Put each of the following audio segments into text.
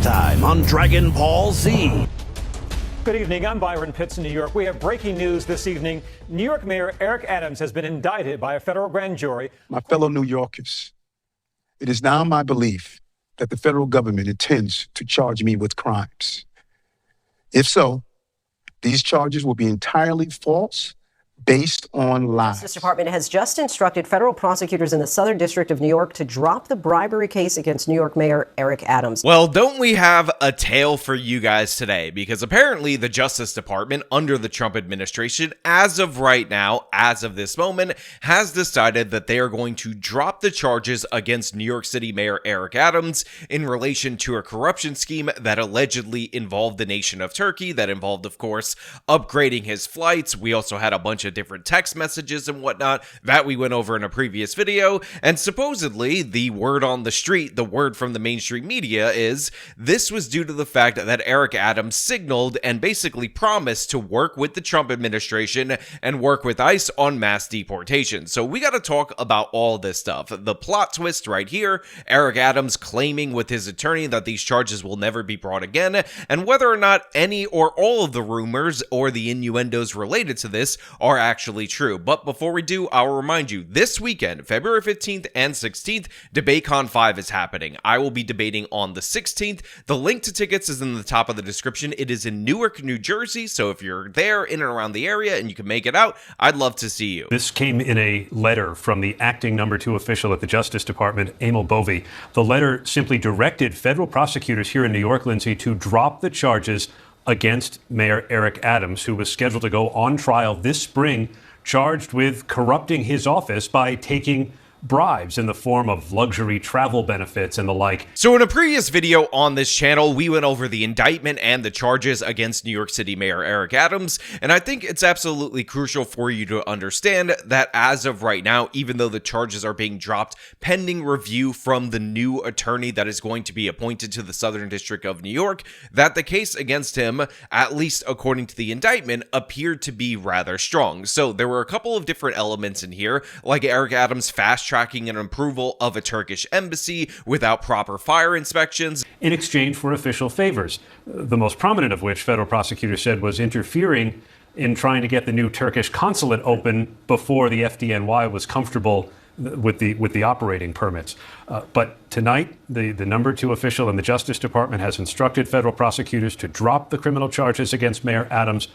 time on Dragon Ball Z. Good evening. I'm Byron Pitts in New York. We have breaking news this evening. New York Mayor Eric Adams has been indicted by a federal grand jury. My fellow New Yorkers, it is now my belief that the federal government intends to charge me with crimes. If so, these charges will be entirely false, based on lies. The Justice Department has just instructed federal prosecutors in the Southern District of New York to drop the bribery case against New York Mayor Eric Adams. Well, don't we have a tale for you guys today? Because apparently the Justice Department under the Trump administration, as of right now, as of this moment, has decided that they are going to drop the charges against New York City Mayor Eric Adams in relation to a corruption scheme that allegedly involved the nation of Turkey, that involved, of course, upgrading his flights. We also had a bunch of different text messages and whatnot that we went over in a previous video, and supposedly the word on the street, the word from the mainstream media, is this was due to the fact that Eric Adams signaled and basically promised to work with the Trump administration and work with ICE on mass deportation. So we got to talk about all this stuff. The plot twist right here, Eric Adams claiming with his attorney that these charges will never be brought again, and whether or not any or all of the rumors or the innuendos related to this are actually true. But before we do, I'll remind you, this weekend, February 15th and 16th, DebateCon 5 is happening. I will be debating on the 16th. The link to tickets is in the top of the description. It is in Newark, New Jersey, so if you're there, in and around the area, and you can make it out, I'd love to see you. This came in a letter from the acting number 2 official at the Justice Department, Emil Bovee. The letter simply directed federal prosecutors here in New York, Lindsay, to drop the charges against Mayor Eric Adams, who was scheduled to go on trial this spring, charged with corrupting his office by taking bribes in the form of luxury travel benefits and the like. So in a previous video on this channel, we went over the indictment and the charges against New York City Mayor Eric Adams, and I think it's absolutely crucial for you to understand that as of right now, even though the charges are being dropped pending review from the new attorney that is going to be appointed to the Southern District of New York, that the case against him, at least according to the indictment, appeared to be rather strong. So there were a couple of different elements in here, like Eric Adams fast-tracking an approval of a Turkish embassy without proper fire inspections in exchange for official favors, the most prominent of which federal prosecutors said was interfering in trying to get the new Turkish consulate open before the FDNY was comfortable with the operating permits. But tonight, the number 2 official in the Justice Department has instructed federal prosecutors to drop the criminal charges against Mayor Adams.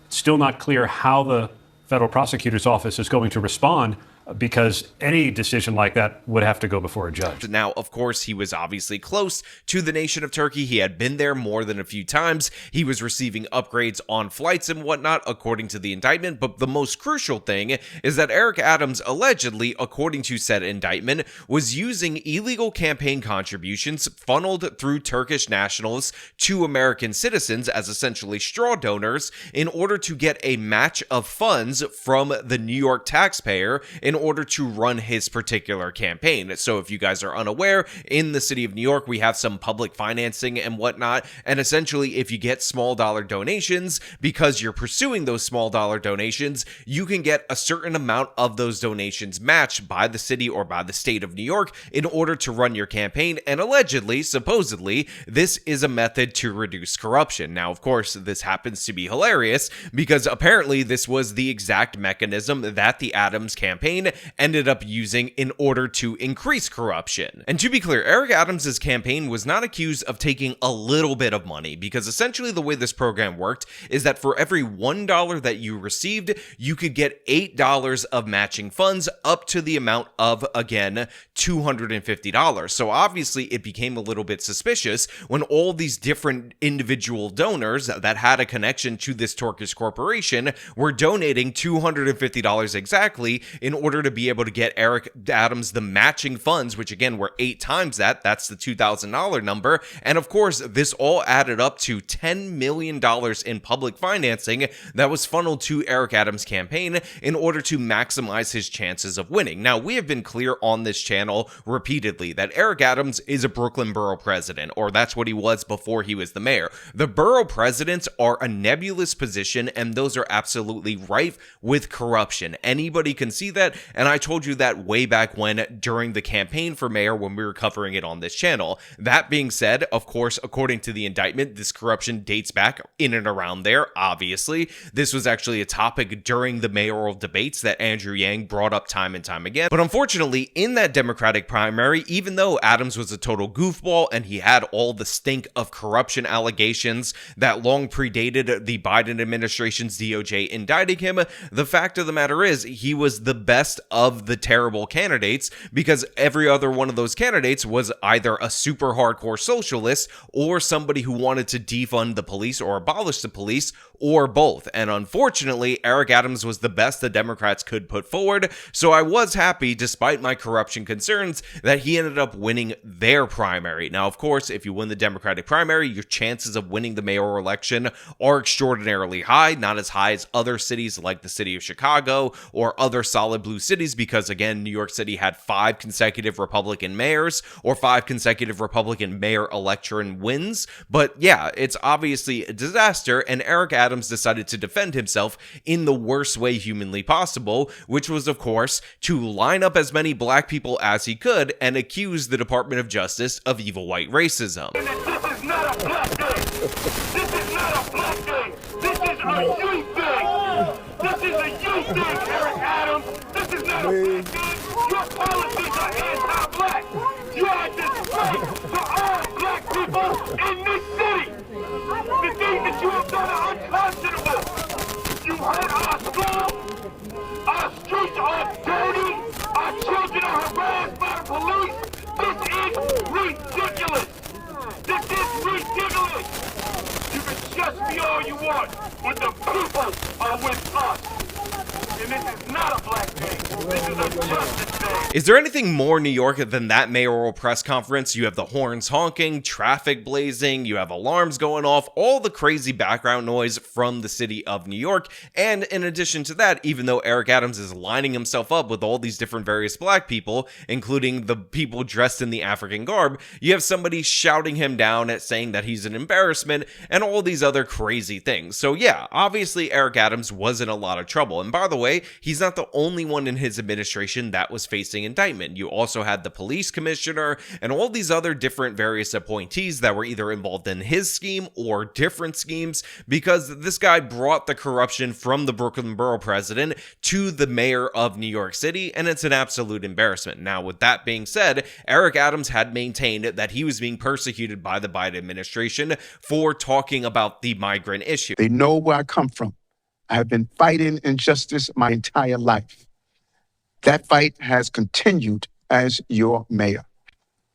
It's still not clear how the federal prosecutor's office is going to respond, because any decision like that would have to go before a judge. Now, of course, he was obviously close to the nation of Turkey. He had been there more than a few times. He was receiving upgrades on flights and whatnot, according to the indictment. But the most crucial thing is that Eric Adams allegedly, according to said indictment, was using illegal campaign contributions funneled through Turkish nationals to American citizens as essentially straw donors in order to get a match of funds from the New York taxpayer in order to run his particular campaign. So if you guys are unaware, in the city of New York, we have some public financing and whatnot. And essentially, if you get small dollar donations, because you're pursuing those small dollar donations, you can get a certain amount of those donations matched by the city or by the state of New York in order to run your campaign. And allegedly, supposedly, this is a method to reduce corruption. Now, of course, this happens to be hilarious because apparently this was the exact mechanism that the Adams campaign ended up using in order to increase corruption. And to be clear, Eric Adams' campaign was not accused of taking a little bit of money, because essentially the way this program worked is that for every $1 that you received, you could get $8 of matching funds up to the amount of, again, $250. So obviously it became a little bit suspicious when all these different individual donors that had a connection to this Turkish corporation were donating $250 exactly in order to be able to get Eric Adams the matching funds, which again were 8 times that. That's the $2,000 number. And of course, this all added up to $10 million in public financing that was funneled to Eric Adams' campaign in order to maximize his chances of winning. Now, we have been clear on this channel repeatedly that Eric Adams is a Brooklyn borough president, or that's what he was before he was the mayor. The borough presidents are a nebulous position, and those are absolutely rife with corruption. Anybody can see that. and I told you that way back when during the campaign for mayor when we were covering it on this channel. That being said, of course, according to the indictment, this corruption dates back in and around there, obviously. This was actually a topic during the mayoral debates that Andrew Yang brought up time and time again. But unfortunately, in that Democratic primary, even though Adams was a total goofball and he had all the stink of corruption allegations that long predated the Biden administration's DOJ indicting him, the fact of the matter is he was the best of the terrible candidates, because every other one of those candidates was either a super hardcore socialist or somebody who wanted to defund the police or abolish the police, or both. And unfortunately, Eric Adams was the best the Democrats could put forward, so I was happy, despite my corruption concerns, that he ended up winning their primary. Now, of course, if you win the Democratic primary, your chances of winning the mayoral election are extraordinarily high, not as high as other cities like the city of Chicago or other solid blue cities, because again, New York City had 5 consecutive Republican mayors or 5 consecutive Republican mayor election wins. But yeah, it's obviously a disaster, and Eric Adams decided to defend himself in the worst way humanly possible, which was, of course, to line up as many black people as he could and accuse the Department of Justice of evil white racism. This is not a black day. This is not a black day. This is a youth day. This is a youth day, Eric Adams. This is not a black day. Your policies are anti-black. You are a disgrace to all black people in this city. The things that you have done are unconscionable. You hurt our schools. Our streets are dirty. Our children are harassed by the police. This is ridiculous. This is ridiculous. You can just be all you want, but the people are with us. And this is not a black day. This is a justice day. Is there anything more New York than that mayoral press conference? You have the horns honking, traffic blazing, you have alarms going off, all the crazy background noise from the city of New York. And in addition to that, even though Eric Adams is lining himself up with all these different various black people, including the people dressed in the African garb, you have somebody shouting him down at saying that he's an embarrassment and all these other crazy things. So yeah, obviously Eric Adams was in a lot of trouble. And by the way, he's not the only one in his administration that was facing indictment. You also had the police commissioner and all these other different various appointees that were either involved in his scheme or different schemes, because this guy brought the corruption from the Brooklyn borough president to the mayor of New York City, and it's an absolute embarrassment. Now, with that being said, Eric Adams had maintained that he was being persecuted by the Biden administration for talking about the migrant issue. They know where I come from. I have been fighting injustice my entire life. That fight has continued as your mayor.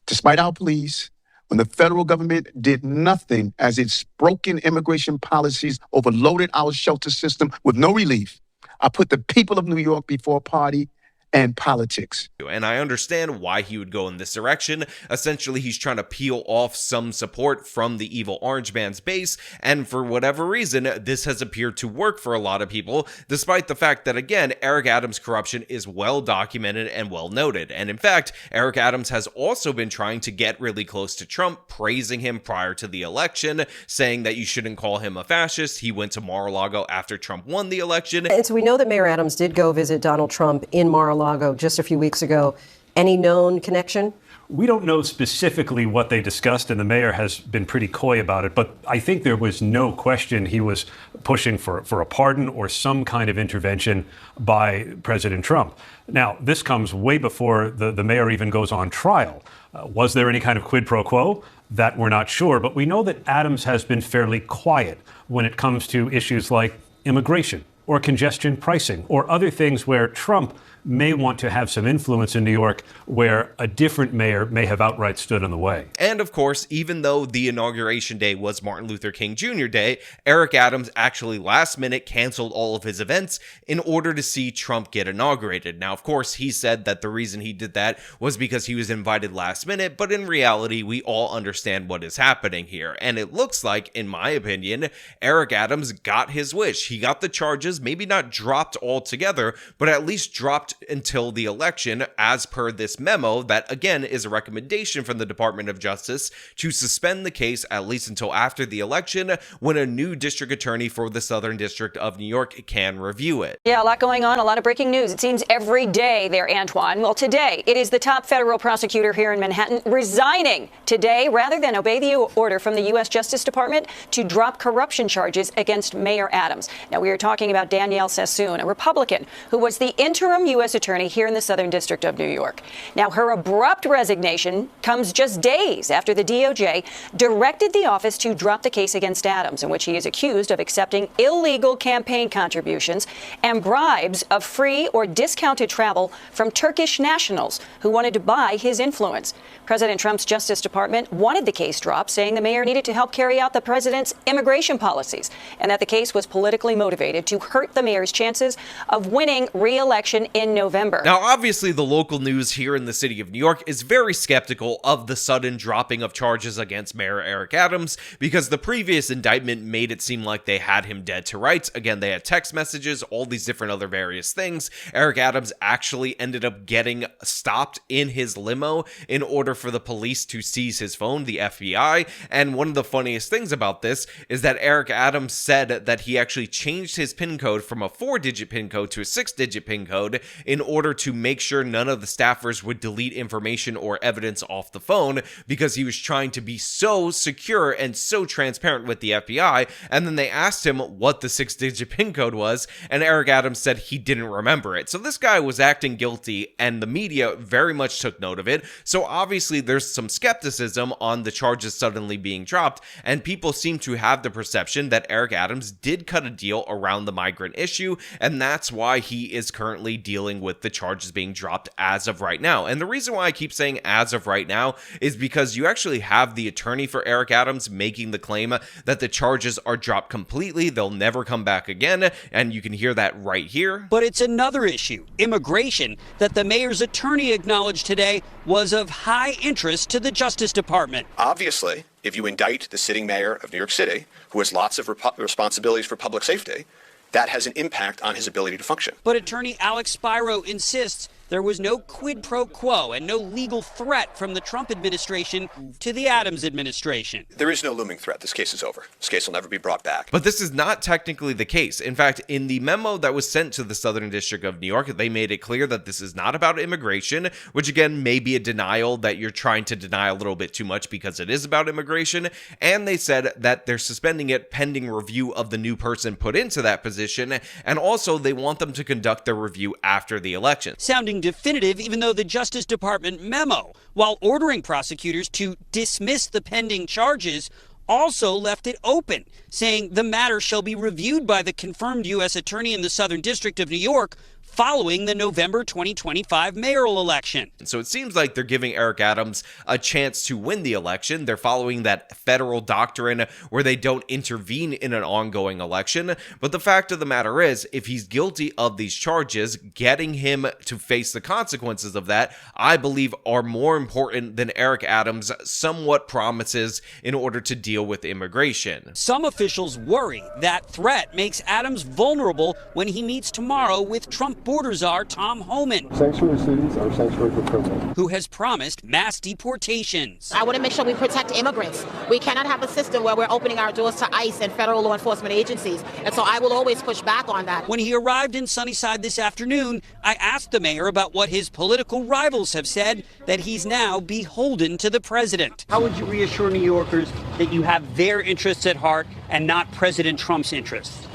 Despite our pleas, when the federal government did nothing as its broken immigration policies overloaded our shelter system with no relief, I put the people of New York before party and politics. And I understand why he would go in this direction. Essentially, he's trying to peel off some support from the evil orange man's base, and for whatever reason, this has appeared to work for a lot of people, despite the fact that, again, Eric Adams' corruption is well documented and well noted. And in fact, Eric Adams has also been trying to get really close to Trump, praising him prior to the election, saying that you shouldn't call him a fascist. He went to Mar-a-Lago after Trump won the election. And so we know that Mayor Adams did go visit Donald Trump in Mar-a-Lago just a few weeks ago. Any known connection? We don't know specifically what they discussed, and the mayor has been pretty coy about it, but I think there was no question he was pushing for a pardon or some kind of intervention by President Trump. Now, this comes way before the mayor even goes on trial. Was there any kind of quid pro quo? That we're not sure, but we know that Adams has been fairly quiet when it comes to issues like immigration or congestion pricing or other things where Trump may want to have some influence in New York where a different mayor may have outright stood in the way. And of course, even though the inauguration day was Martin Luther King Jr. Day, Eric Adams actually last minute canceled all of his events in order to see Trump get inaugurated. Now, of course, he said that the reason he did that was because he was invited last minute, but in reality, we all understand what is happening here. And it looks like, in my opinion, Eric Adams got his wish. He got the charges charges, maybe not dropped altogether, but at least dropped until the election, as per this memo that, again, is a recommendation from the Department of Justice to suspend the case at least until after the election, when a new district attorney for the Southern District of New York can review it. Yeah, a lot going on, a lot of breaking news. It seems every day there, Antoine. Well, today, it is the top federal prosecutor here in Manhattan resigning today rather than obey the order from the U.S. Justice Department to drop corruption charges against Mayor Adams. Now, we are talking about Danielle Sassoon, a Republican who was the interim U.S. attorney here in the Southern District of New York. Now, her abrupt resignation comes just days after the DOJ directed the office to drop the case against Adams, in which he is accused of accepting illegal campaign contributions and bribes of free or discounted travel from Turkish nationals who wanted to buy his influence. President Trump's Justice Department wanted the case dropped, saying the mayor needed to help carry out the president's immigration policies and that the case was politically motivated to hurt the mayor's chances of winning re-election in November. Now, obviously, the local news here in the city of New York is very skeptical of the sudden dropping of charges against Mayor Eric Adams because the previous indictment made it seem like they had him dead to rights. Again, they had text messages, all these different other various things. Eric Adams actually ended up getting stopped in his limo in order for the police to seize his phone, the FBI. And one of the funniest things about this is that Eric Adams said that he actually changed his PIN code from a 4-digit PIN code to a 6-digit PIN code in order to make sure none of the staffers would delete information or evidence off the phone, because he was trying to be so secure and so transparent with the FBI. And then they asked him what the 6-digit PIN code was, and Eric Adams said he didn't remember it. So this guy was acting guilty, and the media very much took note of it. So obviously there's some skepticism on the charges suddenly being dropped, and people seem to have the perception that Eric Adams did cut a deal around the migrant issue, and that's why he is currently dealing with the charges being dropped as of right now. And the reason why I keep saying as of right now is because you actually have the attorney for Eric Adams making the claim that the charges are dropped completely, they'll never come back again, and you can hear that right here. But it's another issue, immigration, that the mayor's attorney acknowledged today was of high interest to the Justice Department. Obviously, if you indict the sitting mayor of New York City, who has lots of responsibilities for public safety, that has an impact on his ability to function. But attorney Alex Spiro insists there was no quid pro quo and no legal threat from the Trump administration to the Adams administration. There is no looming threat. This case is over. This case will never be brought back. But this is not technically the case. In fact, in the memo that was sent to the Southern District of New York, they made it clear that this is not about immigration, which again may be a denial that you're trying to deny a little bit too much because it is about immigration. And they said that they're suspending it pending review of the new person put into that position. And also they want them to conduct their review after the election. Sounding definitive, even though the Justice Department memo, while ordering prosecutors to dismiss the pending charges, also left it open, saying the matter shall be reviewed by the confirmed U.S. attorney in the Southern District of New York following the November 2025 mayoral election. So it seems like they're giving Eric Adams a chance to win the election. They're following that federal doctrine where they don't intervene in an ongoing election. But the fact of the matter is, if he's guilty of these charges, getting him to face the consequences of that, I believe, are more important than Eric Adams' somewhat promises in order to deal with immigration. Some officials worry that threat makes Adams vulnerable when he meets tomorrow with Trump border czar Tom Homan, sanctuary cities are sanctuary for criminals, who has promised mass deportations. I want to make sure we protect immigrants. We cannot have a system where we're opening our doors to ICE and federal law enforcement agencies. And so I will always push back on that. When he arrived in Sunnyside this afternoon, I asked the mayor about what his political rivals have said, that he's now beholden to the president. How would you reassure New Yorkers that you have their interests at heart and not President Trump's interests?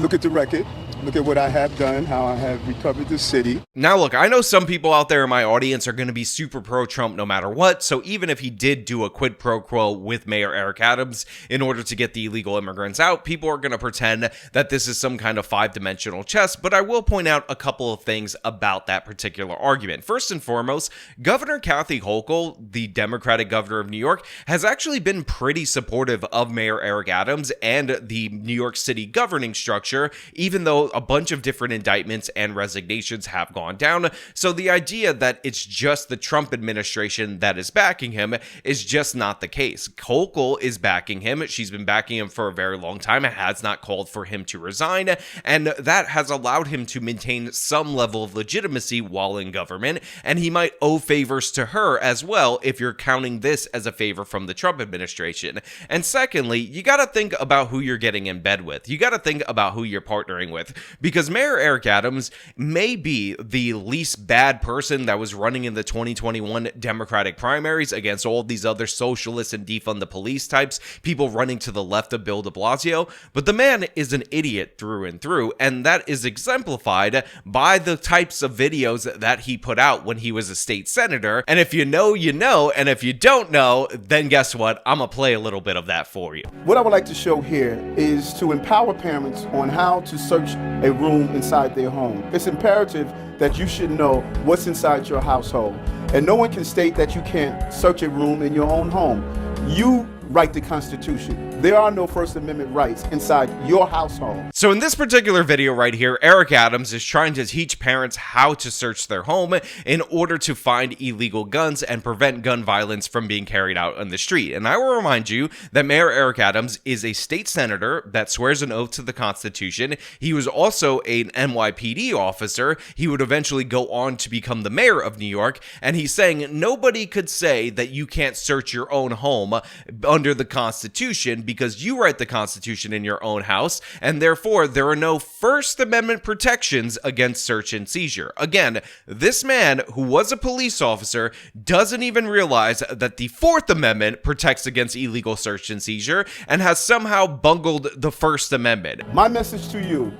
Look at the record. Look at what I have done, how I have recovered the city. Now, look, I know some people out there in my audience are going to be super pro-Trump no matter what, so even if he did do a quid pro quo with Mayor Eric Adams in order to get the illegal immigrants out, people are going to pretend that this is some kind of five-dimensional chess, but I will point out a couple of things about that particular argument. First and foremost, Governor Kathy Hochul, the Democratic governor of New York, has actually been pretty supportive of Mayor Eric Adams and the New York City governing structure, even though a bunch of different indictments and resignations have gone down. So the idea that it's just the Trump administration that is backing him is just not the case. Hochul is backing him. She's been backing him for a very long time. It has not called for him to resign, and that has allowed him to maintain some level of legitimacy while in government, and he might owe favors to her as well if you're counting this as a favor from the Trump administration. And secondly, you got to think about who you're getting in bed with. You got to think about who you're partnering with, because Mayor Eric Adams may be the least bad person that was running in the 2021 Democratic primaries against all these other socialists and defund the police types, people running to the left of Bill de Blasio, but the man is an idiot through and through, and that is exemplified by the types of videos that he put out when he was a state senator. And if you know, you know, and if you don't know, then guess what? I'm gonna play a little bit of that for you. What I would like to show here is to empower parents on how to search a room inside their home. It's imperative that you should know what's inside your household. And no one can state that you can't search a room in your own home. You write the Constitution. There are no First Amendment rights inside your household. So in this particular video right here, Eric Adams is trying to teach parents how to search their home in order to find illegal guns and prevent gun violence from being carried out on the street. And I will remind you that Mayor Eric Adams is a state senator that swears an oath to the Constitution. He was also an NYPD officer. He would eventually go on to become the mayor of New York. And he's saying nobody could say that you can't search your own home under the Constitution because you write the Constitution in your own house, and therefore there are no First Amendment protections against search and seizure. Again, this man, who was a police officer, doesn't even realize that the Fourth Amendment protects against illegal search and seizure and has somehow bungled the First Amendment. My message to you,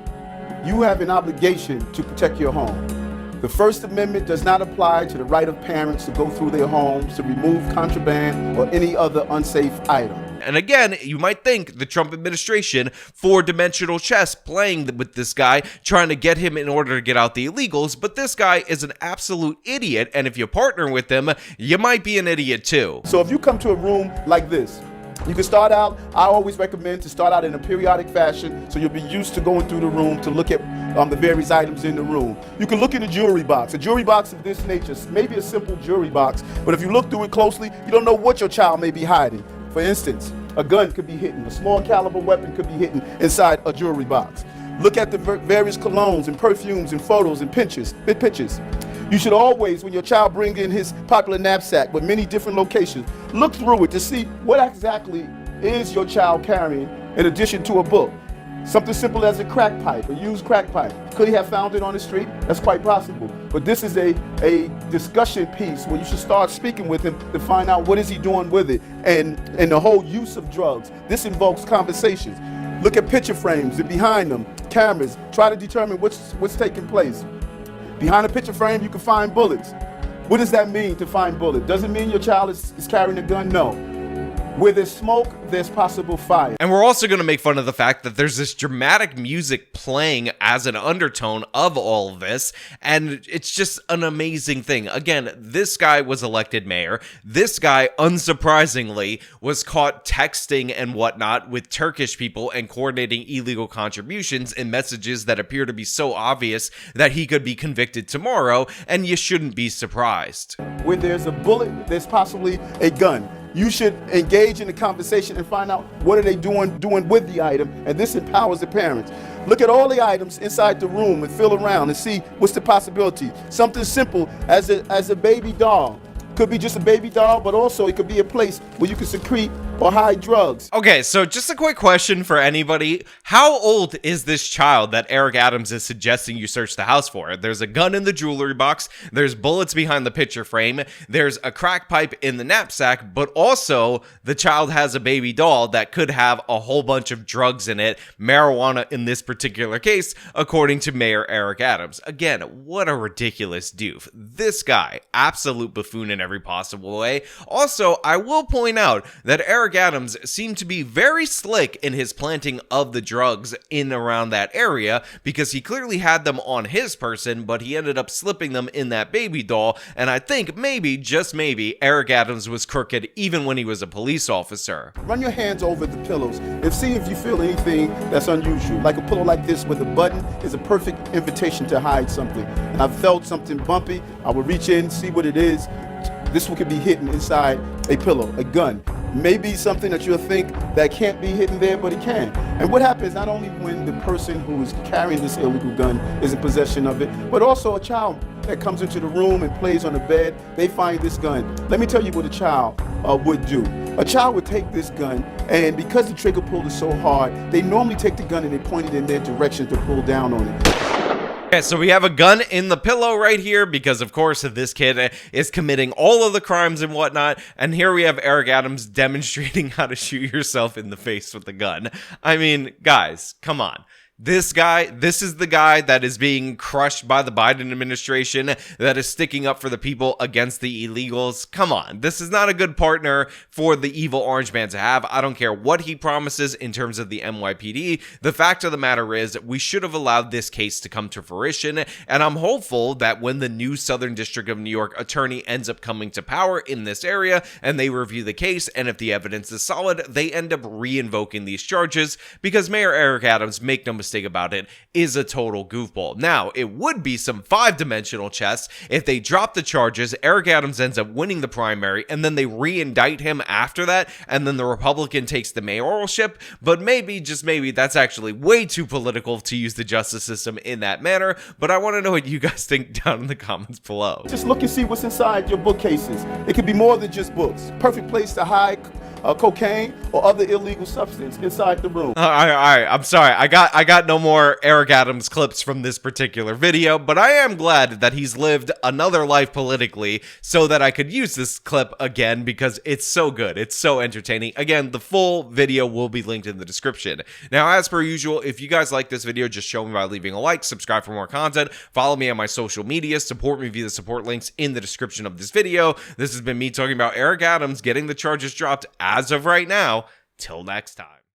you have an obligation to protect your home. The First Amendment does not apply to the right of parents to go through their homes to remove contraband or any other unsafe item. And again, you might think the Trump administration, four-dimensional chess playing with this guy, trying to get him in order to get out the illegals, but this guy is an absolute idiot, and if you partner with him, you might be an idiot too. So if you come to a room like this, you can start out, I always recommend to start out in a periodic fashion so you'll be used to going through the room to look at the various items in the room. You can look in the jewelry box. A jewelry box of this nature, maybe a simple jewelry box, but if you look through it closely, you don't know what your child may be hiding. For instance, a gun could be hidden, a small caliber weapon could be hidden inside a jewelry box. Look at the various colognes and perfumes and photos and pictures. You should always, when your child brings in his popular knapsack with many different locations, look through it to see what exactly is your child carrying in addition to a book. Something simple as a crack pipe, a used crack pipe. Could he have found it on the street? That's quite possible. But this is a discussion piece where you should start speaking with him to find out what is he doing with it and the whole use of drugs. This invokes conversations. Look at picture frames and behind them, cameras. Try to determine what's taking place. Behind a picture frame, you can find bullets. What does that mean to find bullets? Does it mean your child is carrying a gun? No. Where there's smoke, there's possible fire. And we're also going to make fun of the fact that there's this dramatic music playing as an undertone of all of this, and it's just an amazing thing. Again, this guy was elected mayor. This guy, unsurprisingly, was caught texting and whatnot with Turkish people and coordinating illegal contributions and messages that appear to be so obvious that he could be convicted tomorrow, and you shouldn't be surprised. Where there's a bullet, there's possibly a gun. You should engage in the conversation and find out what are they doing with the item, and this empowers the parents. Look at all the items inside the room and feel around and see what's the possibility. Something simple as a baby doll. Could be just a baby doll, but also it could be a place where you can secrete or hide drugs. Okay, so just a quick question for anybody. How old is this child that Eric Adams is suggesting you search the house for? There's a gun in the jewelry box, there's bullets behind the picture frame, there's a crack pipe in the knapsack, but also the child has a baby doll that could have a whole bunch of drugs in it, marijuana in this particular case, according to Mayor Eric Adams. Again, what a ridiculous doof. This guy, absolute buffoon in every possible way. Also, I will point out that Eric Eric Adams seemed to be very slick in his planting of the drugs in around that area, because he clearly had them on his person, but he ended up slipping them in that baby doll. And I think maybe, just maybe, Eric Adams was crooked even when he was a police officer. Run your hands over the pillows and see if you feel anything that's unusual. Like a pillow like this with a button is a perfect invitation to hide something. And I felt something bumpy. I would reach in, see what it is. This one could be hidden inside a pillow, a gun. Maybe something that you'll think that can't be hidden there, but it can. And what happens not only when the person who is carrying this illegal gun is in possession of it, but also a child that comes into the room and plays on the bed, they find this gun. Let me tell you what a child would do. A child would take this gun, and because the trigger pull is so hard, they normally take the gun and they point it in their direction to pull down on it. Okay, so we have a gun in the pillow right here because, of course, this kid is committing all of the crimes and whatnot. And here we have Eric Adams demonstrating how to shoot yourself in the face with a gun. I mean, guys, come on. This is the guy that is being crushed by the Biden administration, that is sticking up for the people against the illegals. Come on, this is not a good partner for the evil orange man to have. I don't care what he promises in terms of the NYPD. The fact of the matter is, we should have allowed this case to come to fruition, and I'm hopeful that when the new Southern District of New York attorney ends up coming to power in this area, and they review the case, and if the evidence is solid, they end up re-invoking these charges, because Mayor Eric Adams, make no mistake about it, is a total goofball. Now, it would be some five-dimensional chess if they drop the charges, Eric Adams ends up winning the primary, and then they re-indict him after that, and then the Republican takes the mayoralship. But maybe, just maybe, that's actually way too political to use the justice system in that manner. But I want to know what you guys think down in the comments below. Just look and see what's inside your bookcases. It could be more than just books. Perfect place to hide cocaine or other illegal substance inside the room. All right, I'm sorry. I got no more Eric Adams clips from this particular video, but I am glad that he's lived another life politically so that I could use this clip again because it's so good. It's so entertaining. Again, the full video will be linked in the description. Now, as per usual, if you guys like this video, just show me by leaving a like, subscribe for more content, follow me on my social media, support me via the support links in the description of this video. This has been me talking about Eric Adams getting the charges dropped as of right now. Till next time.